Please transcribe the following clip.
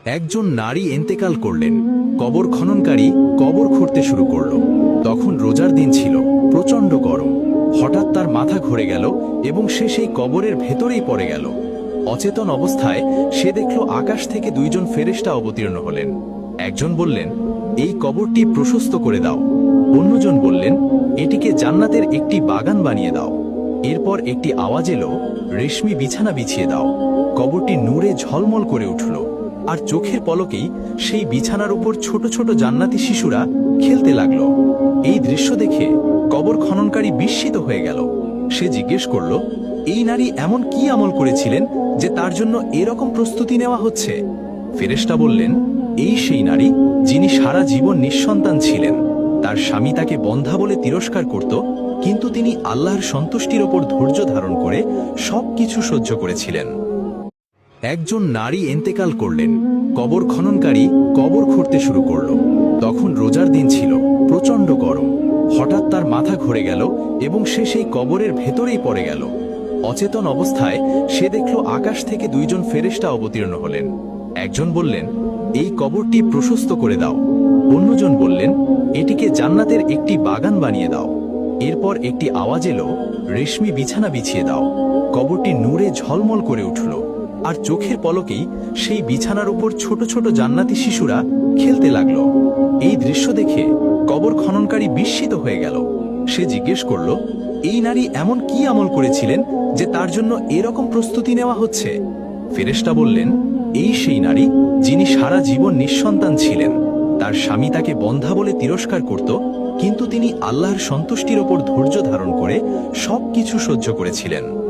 একজন নারী ইন্তেকাল করলেন। কবর খননকারী কবর খুঁড়তে শুরু করলো। তখন রোজার দিন ছিল, প্রচণ্ড গরম। হঠাৎ তার মাথা ঘুরে গেল এবং সে সেই কবরের ভেতরেই পড়ে গেল। অচেতন অবস্থায় সে দেখল আকাশ থেকে দুইজন ফেরেশতা অবতীর্ণ হলেন। একজন বললেন, এই কবরটি প্রশস্ত করে দাও। অন্যজন বললেন, এটিকে জান্নাতের একটি বাগান বানিয়ে দাও। এরপর একটি আওয়াজ এলো, রেশমি বিছানা বিছিয়ে দাও। কবরটি নূরে ঝলমল করে উঠল, আর চোখের পলকেই সেই বিছানার উপর ছোট ছোট জান্নাতি শিশুরা খেলতে লাগলো। এই দৃশ্য দেখে কবর খননকারী বিস্মিত হয়ে গেল। সে জিজ্ঞেস করল, এই নারী এমন কি আমল করেছিলেন যে তার জন্য এরকম প্রস্তুতি নেওয়া হচ্ছে? ফেরেশতা বললেন, এই সেই নারী যিনি সারা জীবন নিঃসন্তান ছিলেন। তার স্বামী তাকে বন্ধ্যা বলে তিরস্কার করত, কিন্তু তিনি আল্লাহর সন্তুষ্টির ওপর ধৈর্য ধারণ করে সবকিছু সহ্য করেছিলেন। একজন নারী ইন্তেকাল করলেন। কবর খননকারী কবর খুঁড়তে শুরু করলো। তখন রোজার দিন ছিল, প্রচণ্ড গরম। হঠাৎ তার মাথা ঘুরে গেল এবং সে সেই কবরের ভেতরেই পড়ে গেল। অচেতন অবস্থায় সে দেখল আকাশ থেকে দুইজন ফেরেশতা অবতীর্ণ হলেন। একজন বললেন, এই কবরটি প্রশস্ত করে দাও। অন্যজন বললেন, এটিকে জান্নাতের একটি বাগান বানিয়ে দাও। এরপর একটি আওয়াজ এলো, রেশমি বিছানা বিছিয়ে দাও। কবরটি নূরে ঝলমল করে উঠল, আর চোখের পলকেই সেই বিছানার উপর ছোট ছোট জান্নাতি শিশুরা খেলতে লাগলো। এই দৃশ্য দেখে কবর খননকারী বিস্মিত হয়ে গেল। সে জিজ্ঞেস করল, এই নারী এমন কি আমল করেছিলেন যে তার জন্য এরকম প্রস্তুতি নেওয়া হচ্ছে? ফেরেশতা বললেন, এই সেই নারী যিনি সারা জীবন নিঃসন্তান ছিলেন। তার স্বামী তাকে বন্ধ্যা বলে তিরস্কার করত, কিন্তু তিনি আল্লাহর সন্তুষ্টির ওপর ধৈর্য ধারণ করে সবকিছু সহ্য করেছিলেন।